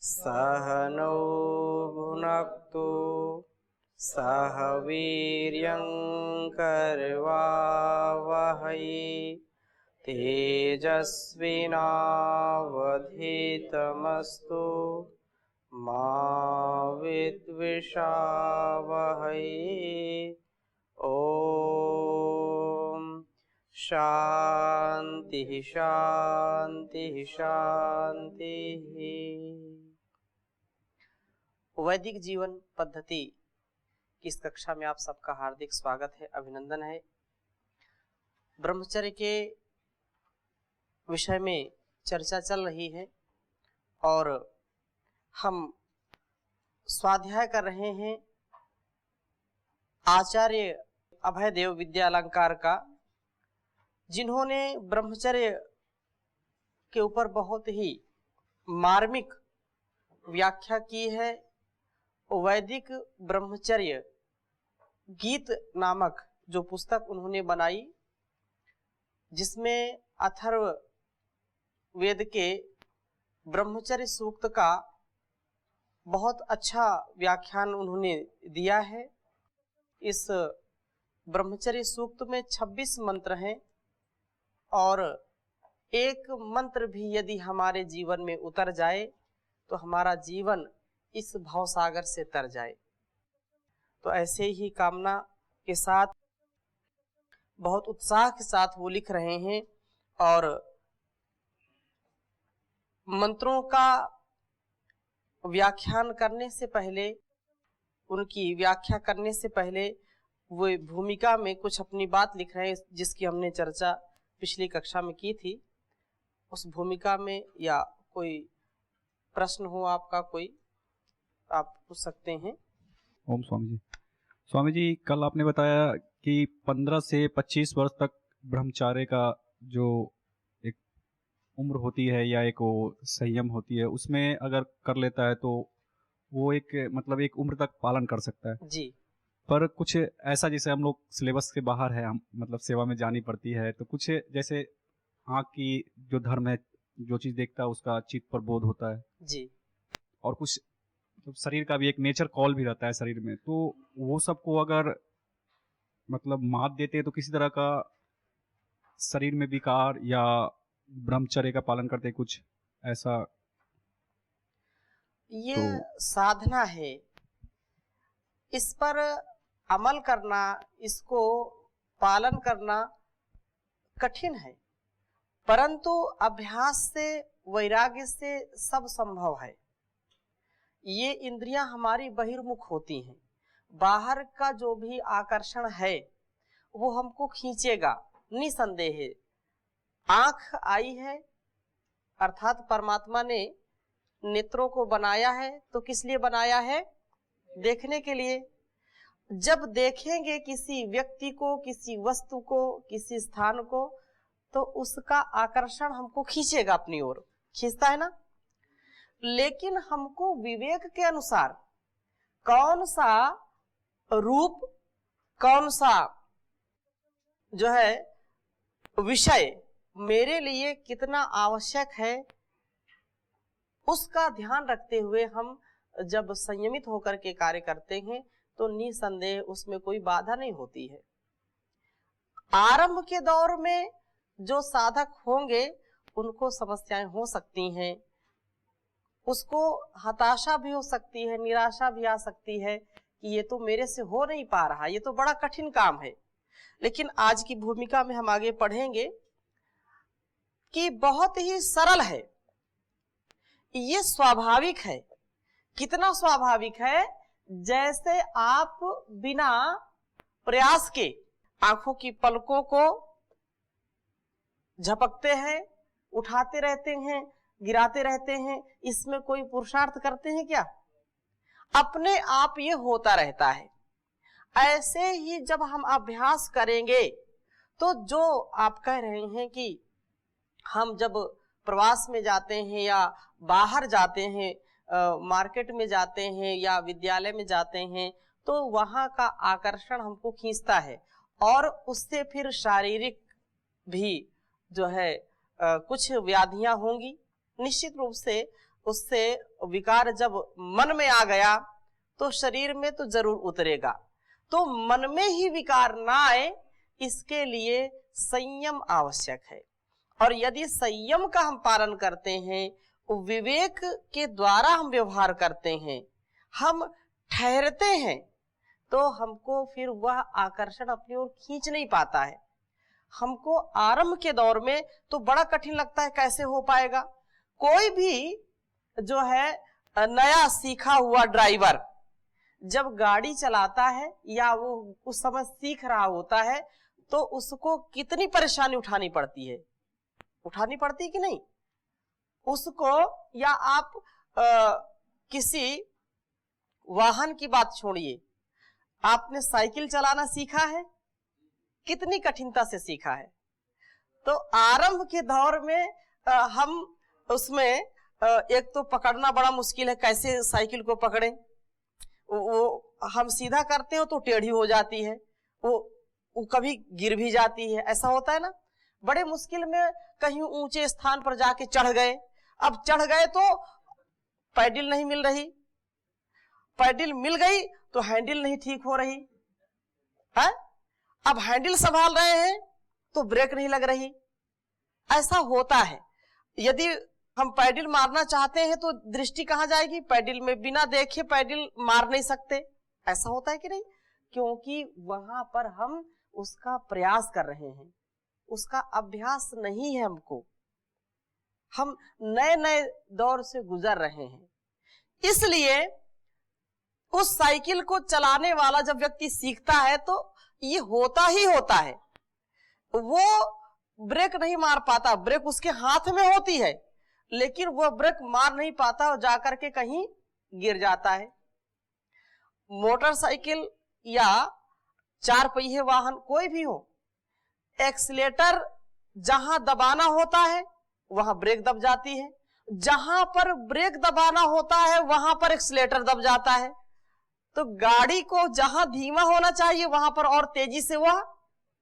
सह नो भुनक्तु सह वीर्यं करवावहै तेजस्विनावधीतमस्तु मा विद्विषावहै। ओम शांति शांति शांति। वैदिक जीवन पद्धति की इस कक्षा में आप सबका हार्दिक स्वागत है, अभिनंदन है। ब्रह्मचर्य के विषय में चर्चा चल रही है और हम स्वाध्याय कर रहे हैं आचार्य अभयदेव विद्यालंकार का, जिन्होंने ब्रह्मचर्य के ऊपर बहुत ही मार्मिक व्याख्या की है। वैदिक ब्रह्मचर्य गीत नामक जो पुस्तक उन्होंने बनाई, जिसमें अथर्व वेद के ब्रह्मचर्य सूक्त का बहुत अच्छा व्याख्यान उन्होंने दिया है। इस ब्रह्मचर्य सूक्त में 26 मंत्र हैं और एक मंत्र भी यदि हमारे जीवन में उतर जाए तो हमारा जीवन इस भवसागर से तर जाए। तो ऐसे ही कामना के साथ बहुत उत्साह के साथ वो लिख रहे हैं और मंत्रों का व्याख्यान करने से पहले, उनकी व्याख्या करने से पहले वो भूमिका में कुछ अपनी बात लिख रहे हैं, जिसकी हमने चर्चा पिछली कक्षा में की थी। उस भूमिका में या कोई प्रश्न हो आपका, कोई आप पूछ सकते हैं। ओम स्वामी जी। स्वामी जी, कल आपने बताया कि 15 से 25 वर्ष तक ब्रह्मचार्य का जो एक उम्र होती है या एक वो संयम होती है, उसमें अगर कर लेता है तो वो एक उम्र तक पालन कर सकता है जी। पर कुछ ऐसा जैसे हम लोग सिलेबस के बाहर है, हम सेवा में जानी पड़ती है, तो कुछ जैसे आँख की जो धर्म है, जो चीज़ देखता है उसका चित्त पर बोध होता है जी। और कुछ शरीर का भी एक नेचर कॉल भी रहता है शरीर में, तो वो सबको अगर मात देते हैं तो किसी तरह का शरीर में विकार या ब्रह्मचर्य का पालन करते हैं, कुछ ऐसा। ये साधना है, इस पर अमल करना, इसको पालन करना कठिन है, परंतु अभ्यास से, वैराग्य से सब संभव है। ये इंद्रियां हमारी बहिर्मुख होती हैं, बाहर का जो भी आकर्षण है वो हमको खींचेगा निसंदेह। आंख आई है अर्थात परमात्मा ने नेत्रों को बनाया है, तो किस लिए बनाया है? देखने के लिए। जब देखेंगे किसी व्यक्ति को, किसी वस्तु को, किसी स्थान को, तो उसका आकर्षण हमको खींचेगा अपनी ओर, खींचता है ना। लेकिन हमको विवेक के अनुसार कौन सा रूप, कौन सा जो है विषय मेरे लिए कितना आवश्यक है, उसका ध्यान रखते हुए हम जब संयमित होकर के कार्य करते हैं तो निसंदेह उसमें कोई बाधा नहीं होती है। आरंभ के दौर में जो साधक होंगे उनको समस्याएं हो सकती हैं, उसको हताशा भी हो सकती है, निराशा भी आ सकती है कि ये तो मेरे से हो नहीं पा रहा, ये तो बड़ा कठिन काम है। लेकिन आज की भूमिका में हम आगे पढ़ेंगे कि बहुत ही सरल है, ये स्वाभाविक है। कितना स्वाभाविक है? जैसे आप बिना प्रयास के आंखों की पलकों को झपकते हैं, उठाते रहते हैं, गिराते रहते हैं, इसमें कोई पुरुषार्थ करते हैं क्या? अपने आप ये होता रहता है। ऐसे ही जब हम अभ्यास करेंगे तो जो आप कह रहे हैं कि हम जब प्रवास में जाते हैं या बाहर जाते हैं, मार्केट में जाते हैं या विद्यालय में जाते हैं, तो वहां का आकर्षण हमको खींचता है और उससे फिर शारीरिक भी जो है कुछ व्याधियां होंगी। निश्चित रूप से उससे विकार जब मन में आ गया तो शरीर में तो जरूर उतरेगा। तो मन में ही विकार ना आए, इसके लिए संयम आवश्यक है। और यदि संयम का हम पालन करते हैं, विवेक के द्वारा हम व्यवहार करते हैं, हम ठहरते हैं, तो हमको फिर वह आकर्षण अपनी ओर खींच नहीं पाता है। हमको आरंभ के दौर में तो बड़ा कठिन लगता है, कैसे हो पाएगा। कोई भी जो है नया सीखा हुआ ड्राइवर जब गाड़ी चलाता है या वो उस समय सीख रहा होता है, तो उसको कितनी परेशानी उठानी पड़ती है, उठानी पड़ती कि नहीं उसको। या आप किसी वाहन की बात छोड़िए, आपने साइकिल चलाना सीखा है, कितनी कठिनता से सीखा है। तो आरंभ के दौर में हम उसमें एक तो पकड़ना बड़ा मुश्किल है, कैसे साइकिल को पकड़ें। वो हम सीधा करते हो तो टेढ़ी हो जाती है, वो कभी गिर भी जाती है, ऐसा होता है ना। बड़े मुश्किल में कहीं ऊंचे स्थान पर जाके चढ़ गए, अब चढ़ गए तो पैडल नहीं मिल रही, पैडल मिल गई तो हैंडल नहीं ठीक हो रही है। अब हैंडल संभाल रहे हैं तो ब्रेक नहीं लग रही, ऐसा होता है। यदि हम पैडल मारना चाहते हैं तो दृष्टि कहां जाएगी, पैडल में बिना देखे पैडल मार नहीं सकते, ऐसा होता है कि नहीं। क्योंकि वहां पर हम उसका प्रयास कर रहे हैं, उसका अभ्यास नहीं है हमको, हम नए नए दौर से गुजर रहे हैं। इसलिए उस साइकिल को चलाने वाला जब व्यक्ति सीखता है तो ये होता ही होता है, वो ब्रेक नहीं मार पाता, ब्रेक उसके हाथ में होती है लेकिन वो ब्रेक मार नहीं पाता और जाकर के कहीं गिर जाता है। मोटरसाइकिल या चार पहिए वाहन कोई भी हो, एक्सीलेटर जहां दबाना होता है वहां ब्रेक दब जाती है, जहां पर ब्रेक दबाना होता है वहां पर एक्सीलेटर दब जाता है। तो गाड़ी को जहां धीमा होना चाहिए वहां पर और तेजी से वह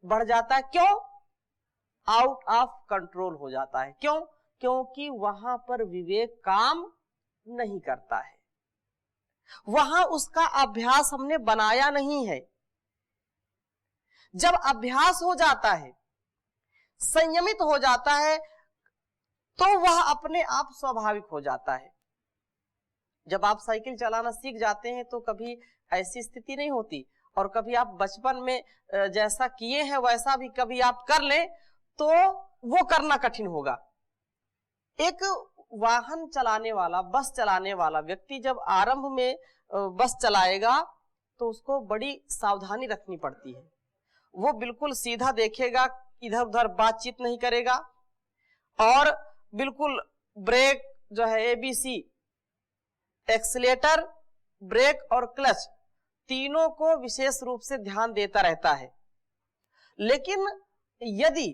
बढ़ जाता है। क्यों? आउट ऑफ कंट्रोल हो जाता है। क्यों? क्योंकि वहां पर विवेक काम नहीं करता है, वहां उसका अभ्यास हमने बनाया नहीं है। जब अभ्यास हो जाता है, संयमित हो जाता है, तो वह अपने आप स्वाभाविक हो जाता है। जब आप साइकिल चलाना सीख जाते हैं तो कभी ऐसी स्थिति नहीं होती, और कभी आप बचपन में जैसा किए हैं वैसा भी कभी आप कर लें तो वो करना कठिन होगा। एक वाहन चलाने वाला, बस चलाने वाला व्यक्ति जब आरंभ में बस चलाएगा तो उसको बड़ी सावधानी रखनी पड़ती है। वो बिल्कुल सीधा देखेगा, इधर उधर बातचीत नहीं करेगा, और बिल्कुल ब्रेक जो है एबीसी, एक्सीलेटर, ब्रेक और क्लच, तीनों को विशेष रूप से ध्यान देता रहता है। लेकिन यदि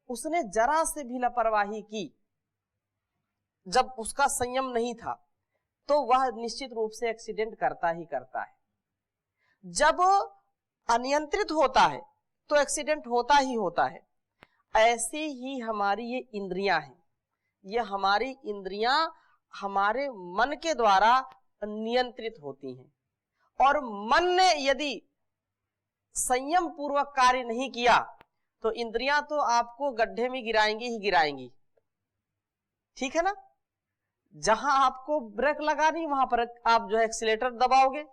उसने जरा से भी लापरवाही की, जब उसका संयम नहीं था, तो वह निश्चित रूप से एक्सीडेंट करता ही करता है। जब अनियंत्रित होता है तो एक्सीडेंट होता ही होता है। ऐसी ही हमारी ये इंद्रियां हैं, ये हमारी इंद्रियां हमारे मन के द्वारा नियंत्रित होती हैं, और मन ने यदि संयम पूर्वक कार्य नहीं किया तो इंद्रियां तो आपको गड्ढे में गिराएंगी ही गिराएंगी। ठीक है ना। जहां आपको ब्रेक लगानी वहां पर आप जो है एक्सीलेटर दबाओगे,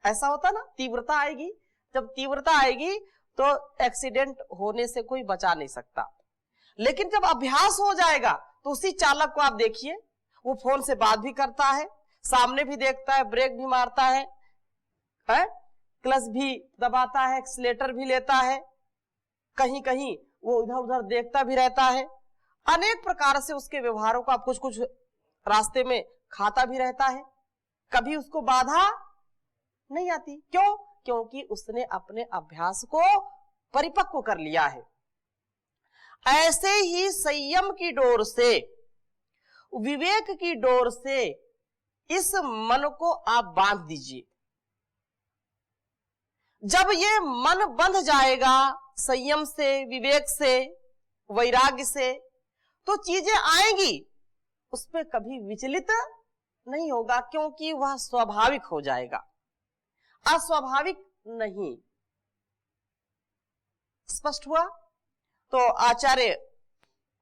ऐसा होता ना, तीव्रता आएगी। जब तीव्रता आएगी तो एक्सीडेंट होने से कोई बचा नहीं सकता। लेकिन जब अभ्यास हो जाएगा तो उसी चालक को आप देखिए, वो फोन से बात भी करता है, सामने भी देखता है, ब्रेक भी मारता है, क्लच भी दबाता है, एक्सीलेटर भी लेता है, कहीं कहीं वो इधर उधर देखता भी रहता है। अनेक प्रकार से उसके व्यवहारों को आप कुछ कुछ रास्ते में खाता भी रहता है, कभी उसको बाधा नहीं आती। क्यों? क्योंकि उसने अपने अभ्यास को परिपक्व कर लिया है। ऐसे ही संयम की डोर से, विवेक की डोर से इस मन को आप बांध दीजिए। जब ये मन बंध जाएगा संयम से, विवेक से, वैराग्य से, तो चीजें आएंगी उस पे कभी विचलित नहीं होगा, क्योंकि वह स्वाभाविक हो जाएगा, अस्वाभाविक नहीं। स्पष्ट हुआ? तो आचार्य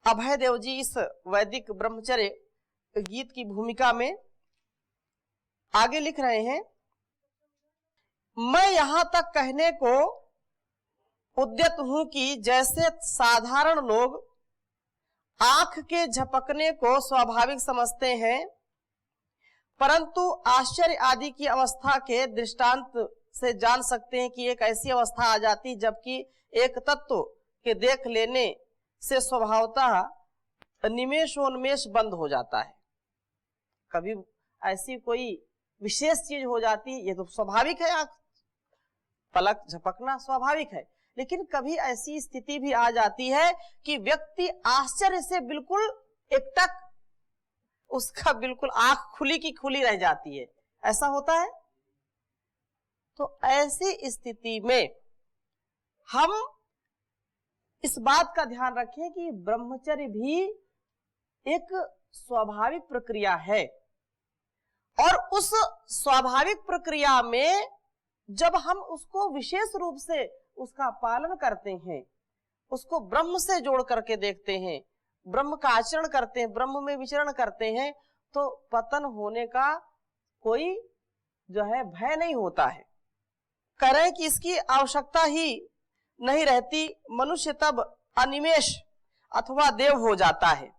अभय देव जी इस वैदिक ब्रह्मचर्य गीत की भूमिका में आगे लिख रहे हैं, मैं यहां तक कहने को उद्यत हूं कि जैसे साधारण लोग आंख के झपकने को स्वाभाविक समझते हैं, परंतु आश्चर्य आदि की अवस्था के दृष्टांत से जान सकते हैं कि एक ऐसी अवस्था आ जाती जबकि एक तत्व के देख लेने से स्वभावतः निमेषोन्मेष बंद हो जाता है। कभी ऐसी कोई विशेष चीज हो जाती, ये तो स्वाभाविक है, आंख पलक झपकना स्वाभाविक है, लेकिन कभी ऐसी स्थिति भी आ जाती है कि व्यक्ति आश्चर्य से बिल्कुल एकटक, उसका बिल्कुल आंख खुली की खुली रह जाती है, ऐसा होता है। तो ऐसी स्थिति में हम इस बात का ध्यान रखें कि ब्रह्मचर्य भी एक स्वाभाविक प्रक्रिया है, और उस स्वाभाविक प्रक्रिया में जब हम उसको विशेष रूप से उसका पालन करते हैं, उसको ब्रह्म से जोड़ करके देखते हैं, ब्रह्म का आचरण करते हैं, ब्रह्म में विचरण करते हैं, तो पतन होने का कोई जो है भय नहीं होता है। करें कि इसकी आवश्यकता ही नहीं रहती, मनुष्य तब अनिमेष अथवा देव हो जाता है।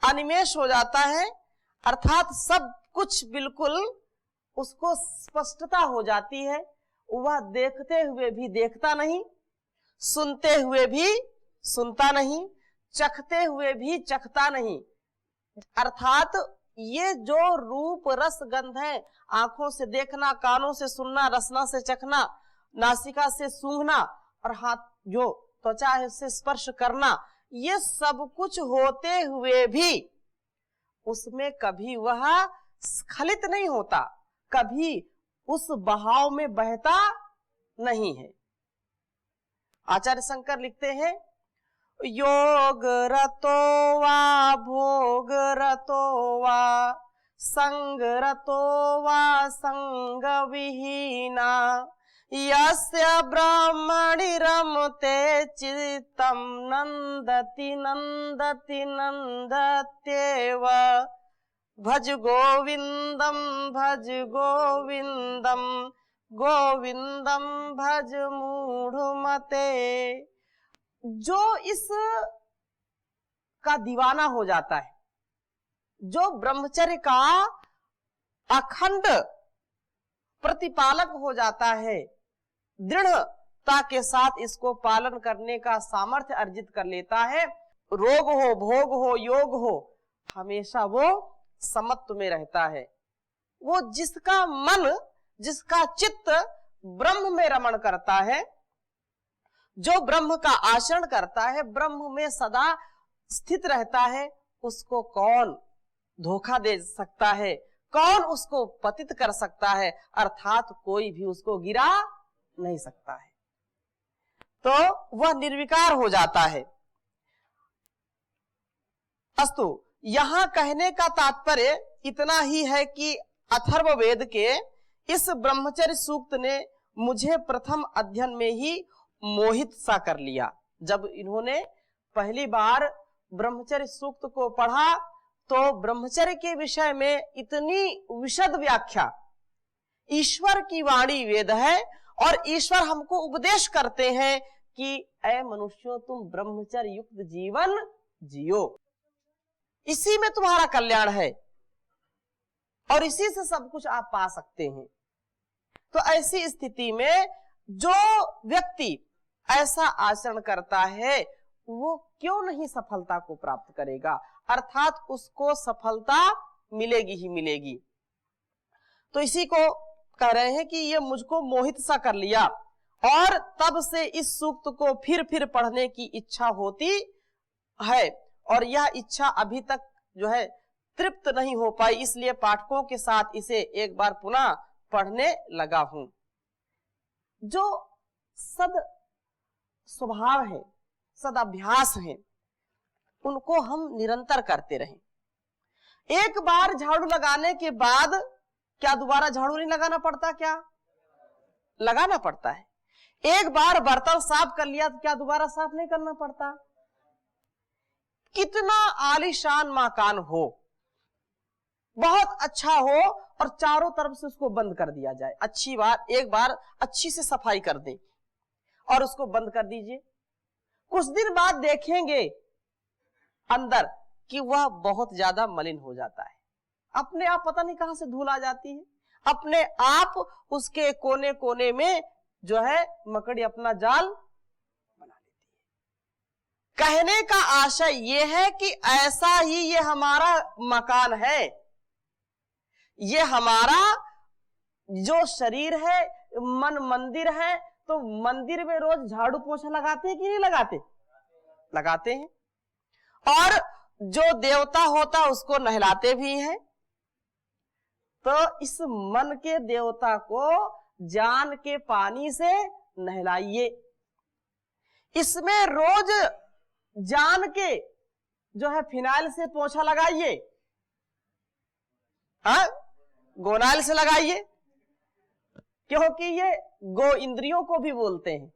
अनिमेष हो जाता है अर्थात सब कुछ बिल्कुल उसको स्पष्टता हो जाती है, वह देखते हुए भी देखता नहीं, सुनते हुए भी सुनता नहीं, चखते हुए भी चखता नहीं। अर्थात ये जो रूप रस गंध है, आंखों से देखना, कानों से सुनना, रसना से चखना, नासिका से सूंघना और हाथ जो त्वचा है उससे स्पर्श करना, ये सब कुछ होते हुए भी उसमें कभी वह स्खलित नहीं होता, कभी उस बहाव में बहता नहीं है। आचार्य शंकर लिखते हैं, योग रतो वा भोग रतो वा संग रतो वा संग विहीना यस्य ब्रह्मणि रमते चित्तं नंदति नंदति नंदत्येव भज गोविंदम भज गोविंदम गोविंदम भज मूढ़मते। जो इस का दीवाना हो जाता है, जो ब्रह्मचर्य का अखंड प्रतिपालक हो जाता है, दृढ़ता के साथ इसको पालन करने का सामर्थ्य अर्जित कर लेता है, रोग हो, भोग हो, योग हो, हमेशा वो समत्व में रहता है। वो जिसका मन, जिसका चित्त ब्रह्म में रमण करता है, जो ब्रह्म का आचरण करता है, ब्रह्म में सदा स्थित रहता है, उसको कौन धोखा दे सकता है, कौन उसको पतित कर सकता है, अर्थात कोई भी उसको गिरा नहीं सकता है। तो वह निर्विकार हो जाता है। अस्तु, यहां कहने का तात्पर्य इतना ही है कि अथर्ववेद के इस ब्रह्मचर्य सूक्त ने मुझे प्रथम अध्ययन में ही मोहित सा कर लिया। जब इन्होंने पहली बार ब्रह्मचर्य सूक्त को पढ़ा तो ब्रह्मचर्य के विषय में इतनी विशद व्याख्या, ईश्वर की वाणी वेद है और ईश्वर हमको उपदेश करते हैं कि ऐ मनुष्यों तुम ब्रह्मचर्य युक्त जीवन जियो, इसी में तुम्हारा कल्याण है और इसी से सब कुछ आप पा सकते हैं। तो ऐसी स्थिति में जो व्यक्ति ऐसा आचरण करता है वो क्यों नहीं सफलता को प्राप्त करेगा, अर्थात उसको सफलता मिलेगी ही मिलेगी। तो इसी को कह रहे हैं कि ये मुझको मोहित सा कर लिया और तब से इस सूक्त को फिर पढ़ने की इच्छा होती है और यह इच्छा अभी तक जो है तृप्त नहीं हो पाई, इसलिए पाठकों के साथ इसे एक बार पुनः पढ़ने लगा हूं। जो सद स्वभाव है, सद अभ्यास है, उनको हम निरंतर करते रहें। एक बार झाड़ू लगाने के बाद क्या दोबारा झाड़ू नहीं लगाना पड़ता? क्या लगाना पड़ता है। एक बार बर्तन साफ कर लिया तो क्या दोबारा साफ नहीं करना पड़ता? कितना आलीशान मकान हो, बहुत अच्छा हो और चारों तरफ से उसको बंद कर दिया जाए, अच्छी बार एक बार अच्छी से सफाई कर दें और उसको बंद कर दीजिए। कुछ दिन बाद देखेंगे अंदर कि वह बहुत ज्यादा मलिन हो जाता है, अपने आप पता नहीं कहां से धूल आ जाती है, अपने आप उसके कोने कोने में जो है मकड़ी अपना जाल बना लेती है। कहने का आशय यह है कि ऐसा ही ये हमारा मकान है, ये हमारा जो शरीर है, मन मंदिर है, तो मंदिर में रोज झाड़ू पोछा लगाते हैं कि नहीं लगाते? लगाते हैं। और जो देवता होता उसको नहलाते भी हैं। तो इस मन के देवता को जान के पानी से नहलाइए, इसमें रोज जान के जो है फिनाइल से पोछा लगाइए, गोनाइल से लगाइए, क्योंकि ये गो इंद्रियों को भी बोलते हैं।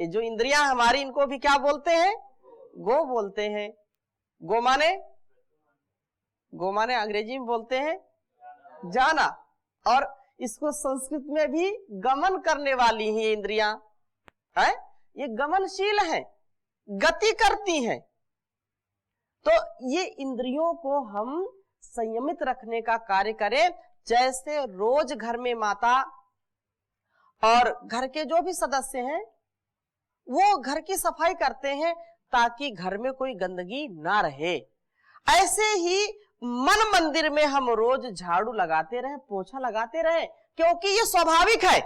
ये जो इंद्रियां हमारी इनको भी क्या बोलते हैं? गो बोलते हैं। गो माने अंग्रेजी में बोलते हैं जाना, और इसको संस्कृत में भी गमन करने वाली ही इंद्रियां है, ये गमनशील हैं, गति करती हैं। तो ये इंद्रियों को हम संयमित रखने का कार्य करें। जैसे रोज घर में माता और घर के जो भी सदस्य हैं वो घर की सफाई करते हैं ताकि घर में कोई गंदगी ना रहे, ऐसे ही मन मंदिर में हम रोज झाड़ू लगाते रहें, पोछा लगाते रहें, क्योंकि ये स्वाभाविक है।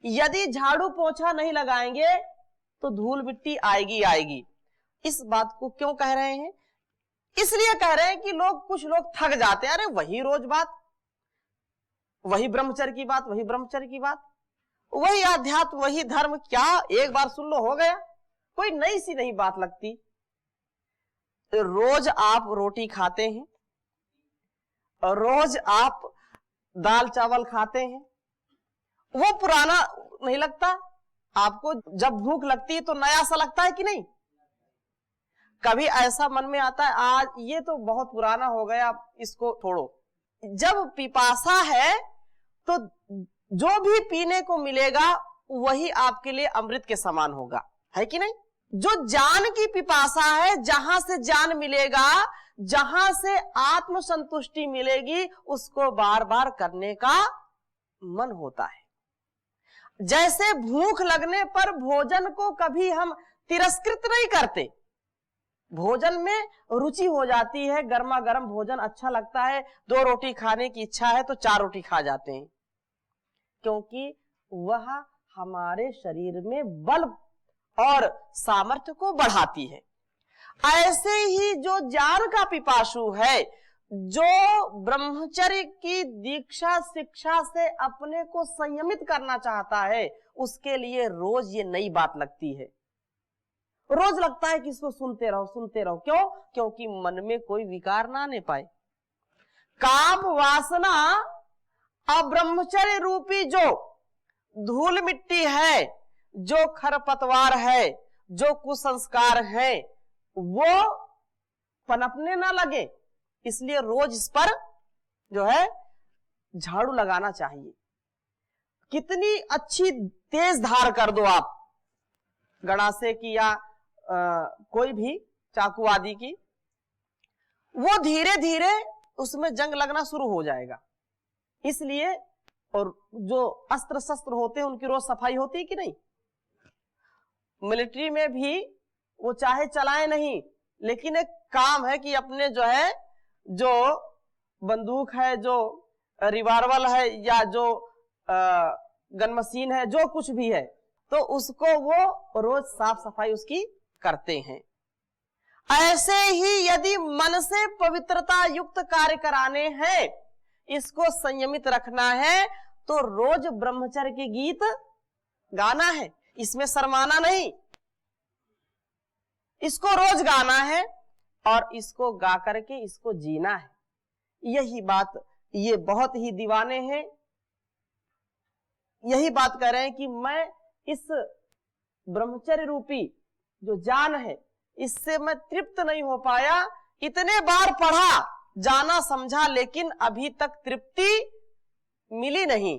यदि झाड़ू पोछा नहीं लगाएंगे तो धूल मिट्टी आएगी आएगी। इस बात को क्यों कह रहे हैं? इसलिए कह रहे हैं कि कुछ लोग थक जाते हैं, अरे वही रोज बात, वही ब्रह्मचर्य की बात, वही ब्रह्मचर्य की बात, वही आध्यात्म, वही धर्म, क्या एक बार सुन लो हो गया, कोई नई सी नहीं बात लगती। रोज आप रोटी खाते हैं, रोज आप दाल चावल खाते हैं, वो पुराना नहीं लगता आपको? जब भूख लगती है तो नया सा लगता है कि नहीं? कभी ऐसा मन में आता है आज ये तो बहुत पुराना हो गया, इसको छोड़ो। जब पिपासा है तो जो भी पीने को मिलेगा वही आपके लिए अमृत के समान होगा, है कि नहीं? जो जान की पिपासा है, जहां से जान मिलेगा, जहां से आत्म संतुष्टि मिलेगी, उसको बार बार करने का मन होता है। जैसे भूख लगने पर भोजन को कभी हम तिरस्कृत नहीं करते, भोजन में रुचि हो जाती है, गर्मा गर्म भोजन अच्छा लगता है, 2 रोटी खाने की इच्छा है तो 4 रोटी खा जाते हैं, क्योंकि वह हमारे शरीर में बल और सामर्थ्य को बढ़ाती है। ऐसे ही जो ज्ञान का पिपासु है, जो ब्रह्मचर्य की दीक्षा शिक्षा से अपने को संयमित करना चाहता है, उसके लिए रोज ये नई बात लगती है, रोज लगता है कि इसको सुनते रहो। क्यों? क्योंकि मन में कोई विकार ना आने पाए। काम वासना अब्रह्मचर्य रूपी जो धूल मिट्टी है, जो खरपतवार है, जो कुसंस्कार है, वो पनपने ना लगे, इसलिए रोज इस पर जो है झाड़ू लगाना चाहिए। कितनी अच्छी तेज धार कर दो आप गड़ासे की या कोई भी चाकू आदि की, वो धीरे धीरे उसमें जंग लगना शुरू हो जाएगा। इसलिए और जो अस्त्र शस्त्र होते हैं उनकी रोज सफाई होती है कि नहीं? मिलिट्री में भी वो चाहे चलाए नहीं, लेकिन एक काम है कि अपने जो है, जो बंदूक है, जो रिवाल्वर है, या जो गन मशीन है, जो कुछ भी है, तो उसको वो रोज साफ सफाई उसकी करते हैं। ऐसे ही यदि मन से पवित्रता युक्त कार्य कराने हैं, इसको संयमित रखना है, तो रोज ब्रह्मचर्य के गीत गाना है, इसमें शर्माना नहीं, इसको रोज गाना है, और इसको गा करके इसको जीना है। यही बात, ये बहुत ही दीवाने हैं, यही बात कह रहे हैं कि मैं इस ब्रह्मचर्य रूपी जो जान है इससे मैं तृप्त नहीं हो पाया। इतने बार पढ़ा, जाना, समझा, लेकिन अभी तक तृप्ति मिली नहीं।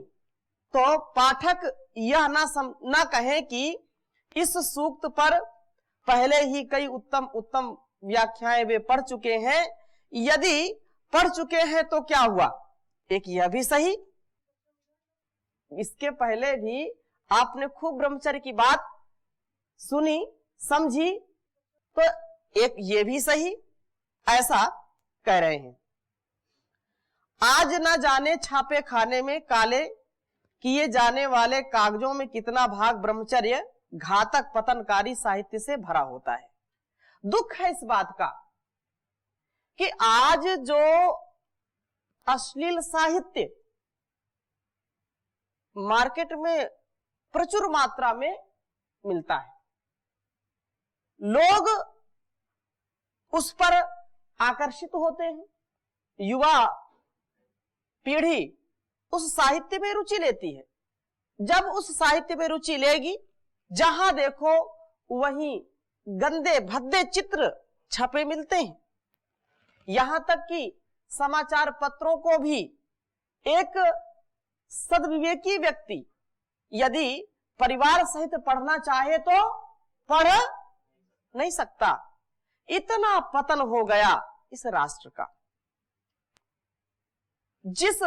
तो पाठक यह ना कहें कि इस सूक्त पर पहले ही कई उत्तम उत्तम व्याख्याएं वे पढ़ चुके हैं। यदि पढ़ चुके हैं तो क्या हुआ, एक यह भी सही, इसके पहले भी आपने खूब ब्रह्मचर्य की बात सुनी, समझी, तो एक ये भी सही, ऐसा कह रहे हैं। आज न जाने छापे खाने में काले किए जाने वाले कागजों में कितना भाग ब्रह्मचर्य घातक पतनकारी साहित्य से भरा होता है। दुख है इस बात का कि आज जो अश्लील साहित्य मार्केट में प्रचुर मात्रा में मिलता है, लोग उस पर आकर्षित होते हैं। युवा पीढ़ी उस साहित्य में रुचि लेती है। जब उस साहित्य में रुचि लेगी, जहां देखो वहीं गंदे भद्दे चित्र छपे मिलते हैं। यहां तक कि समाचार पत्रों को भी एक सद्विवेकी व्यक्ति यदि परिवार सहित पढ़ना चाहे तो पढ़ नहीं सकता। इतना पतन हो गया इस राष्ट्र का। जिस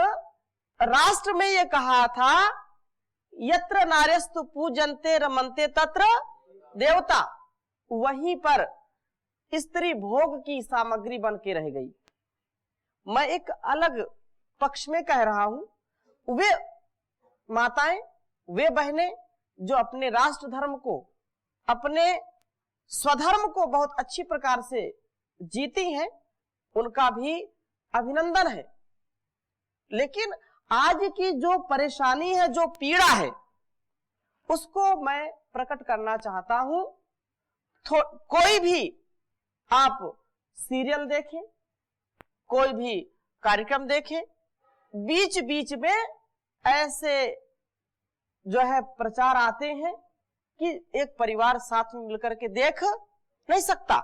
राष्ट्र में यह कहा था यत्र नार्यस्तु पूजन्ते रमन्ते तत्र देवता, वहीं पर स्त्री भोग की सामग्री बन के रह गई। मैं एक अलग पक्ष में कह रहा हूं, वे माताएं, वे बहनें जो अपने राष्ट्र धर्म को, अपने स्वधर्म को बहुत अच्छी प्रकार से जीती हैं, उनका भी अभिनंदन है। लेकिन आज की जो परेशानी है, जो पीड़ा है, उसको मैं प्रकट करना चाहता हूं। कोई भी आप सीरियल देखें, कोई भी कार्यक्रम देखें, बीच बीच में ऐसे जो है प्रचार आते हैं कि एक परिवार साथ में मिलकर के देख नहीं सकता,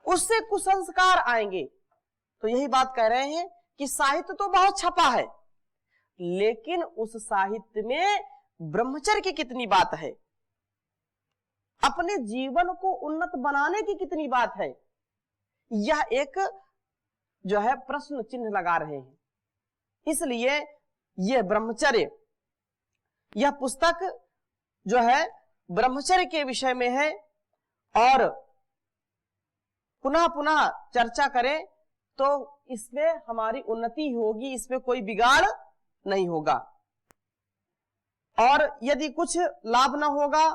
उससे कुसंस्कार आएंगे। तो यही बात कह रहे हैं कि साहित्य तो बहुत छपा है, लेकिन उस साहित्य में ब्रह्मचर्य की कितनी बात है, अपने जीवन को उन्नत बनाने की कितनी बात है, यह एक जो है प्रश्न चिन्ह लगा रहे हैं। इसलिए यह ब्रह्मचर्य, यह पुस्तक जो है ब्रह्मचर्य के विषय में है, और पुनः पुनः चर्चा करें तो इसमें हमारी उन्नति होगी, इसमें कोई बिगाड़ नहीं होगा। और यदि कुछ लाभ न होगा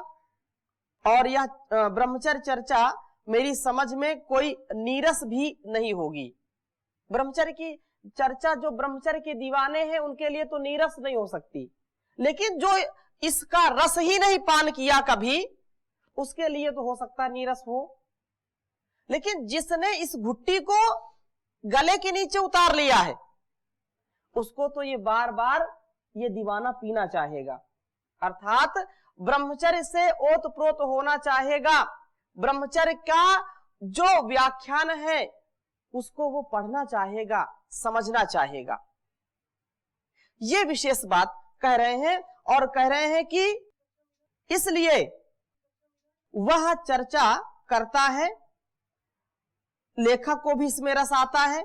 और यह ब्रह्मचर्य चर्चा मेरी समझ में कोई नीरस भी नहीं होगी। ब्रह्मचर्य की चर्चा जो ब्रह्मचर्य के दीवाने हैं उनके लिए तो नीरस नहीं हो सकती, लेकिन जो इसका रस ही नहीं पान किया कभी, उसके लिए तो हो सकता है नीरस हो। लेकिन जिसने इस घुट्टी को गले के नीचे उतार लिया है, उसको तो ये बार बार ये दीवाना पीना चाहेगा। अर्थात ब्रह्मचर्य से ओतप्रोत होना चाहेगा। ब्रह्मचर्य का जो व्याख्यान है उसको वो पढ़ना चाहेगा, समझना चाहेगा। ये विशेष बात कह रहे हैं, और कह रहे हैं कि इसलिए वह चर्चा करता है, लेखक को भी इसमें रस आता है,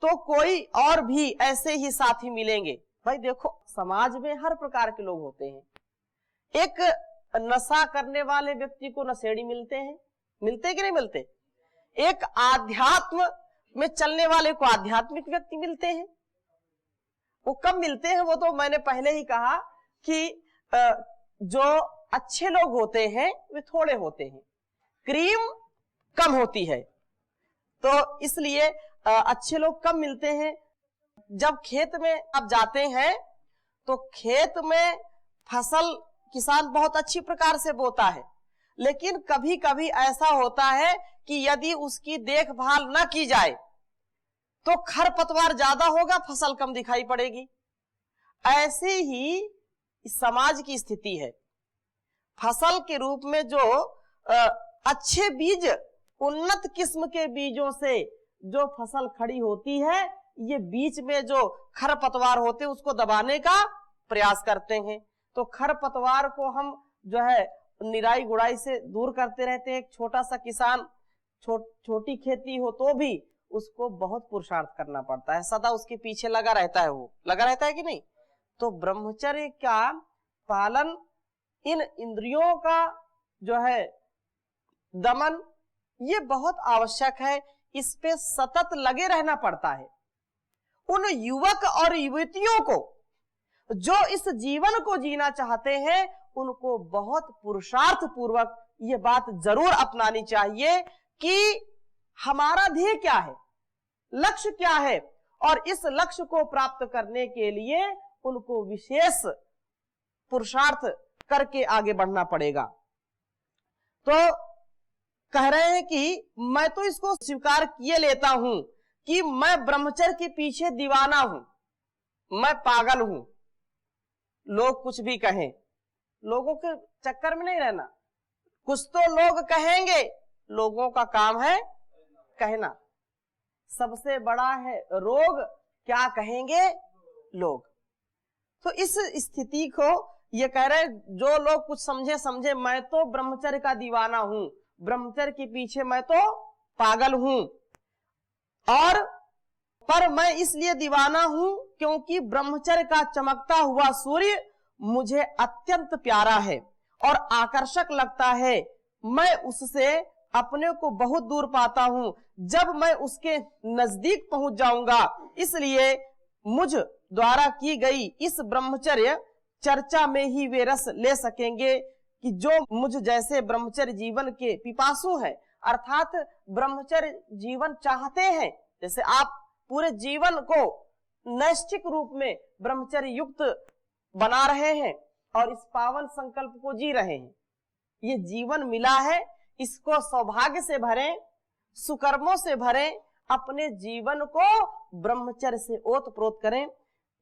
तो कोई और भी ऐसे ही साथी मिलेंगे। भाई देखो, समाज में हर प्रकार के लोग होते हैं। एक नशा करने वाले व्यक्ति को नशेड़ी मिलते हैं, मिलते कि नहीं मिलते? एक आध्यात्म में चलने वाले को आध्यात्मिक व्यक्ति मिलते हैं। वो कब मिलते हैं? वो तो मैंने पहले ही कहा कि जो अच्छे लोग होते हैं वे थोड़े होते हैं, क्रीम कम होती है, तो इसलिए अच्छे लोग कम मिलते हैं। जब खेत में आप जाते हैं तो खेत में फसल किसान बहुत अच्छी प्रकार से बोता है, लेकिन कभी कभी ऐसा होता है कि यदि उसकी देखभाल न की जाए तो खरपतवार ज्यादा होगा, फसल कम दिखाई पड़ेगी। ऐसे ही समाज की स्थिति है। फसल के रूप में जो अच्छे बीज, उन्नत किस्म के बीजों से जो फसल खड़ी होती है, ये बीच में जो खरपतवार होते हैं उसको दबाने का प्रयास करते हैं। तो खरपतवार को हम जो है निराई गुड़ाई से दूर करते रहते हैं। एक छोटा सा किसान, छोटी खेती हो तो भी उसको बहुत पुरुषार्थ करना पड़ता है, सदा उसके पीछे लगा रहता है, वो लगा रहता है कि नहीं। तो ब्रह्मचर्य का पालन, इन इंद्रियों का जो है दमन, ये बहुत आवश्यक है। इस पे सतत लगे रहना पड़ता है। उन युवक और युवतियों को जो इस जीवन को जीना चाहते हैं, उनको बहुत पुरुषार्थ पूर्वक ये बात जरूर अपनानी चाहिए कि हमारा ध्येय क्या है, लक्ष्य क्या है, और इस लक्ष्य को प्राप्त करने के लिए उनको विशेष पुरुषार्थ करके आगे बढ़ना पड़ेगा। तो कह रहे हैं कि मैं तो इसको स्वीकार किए लेता हूं कि मैं ब्रह्मचर्य के पीछे दीवाना हूं, मैं पागल हूं। लोग कुछ भी कहें, लोगों के चक्कर में नहीं रहना। कुछ तो लोग कहेंगे, लोगों का काम है कहना। सबसे बड़ा है रोग, क्या कहेंगे लोग। तो इस स्थिति को ये कह रहे, जो लोग कुछ समझे, मैं तो ब्रह्मचर्य का दीवाना हूं, ब्रह्मचर्य के पीछे मैं तो पागल हूं, और पर मैं इसलिए दीवाना हूं क्योंकि ब्रह्मचर्य का चमकता हुआ सूर्य मुझे अत्यंत प्यारा है और आकर्षक लगता है। मैं उससे अपने को बहुत दूर पाता हूं जब मैं उसके नजदीक पहुंच जाऊंगा। इसलिए मुझ द्वारा की गई इस ब्रह्मचर्य चर्चा में ही वे रस ले सकेंगे कि जो मुझ जैसे ब्रह्मचर्य जीवन के पिपासु हैं, अर्थात ब्रह्मचर्य जीवन चाहते हैं। जैसे आप पूरे जीवन को नैष्ठिक रूप में ब्रह्मचर्य युक्त बना रहे हैं और इस पावन संकल्प को जी रहे हैं। ये जीवन मिला है, इसको सौभाग्य से भरें, सुकर्मों से भरें, अपने जीवन को ब्रह्मचर्य से ओतप्रोत करें।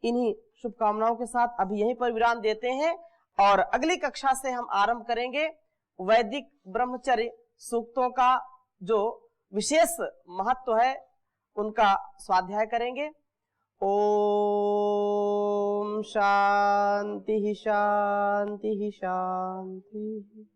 इन्हीं शुभकामनाओं के साथ अभी यहीं पर विराम देते हैं और अगली कक्षा से हम आरंभ करेंगे वैदिक ब्रह्मचर्य सूक्तों का जो विशेष महत्व है उनका स्वाध्याय करेंगे। ओम शांति शांति शांति।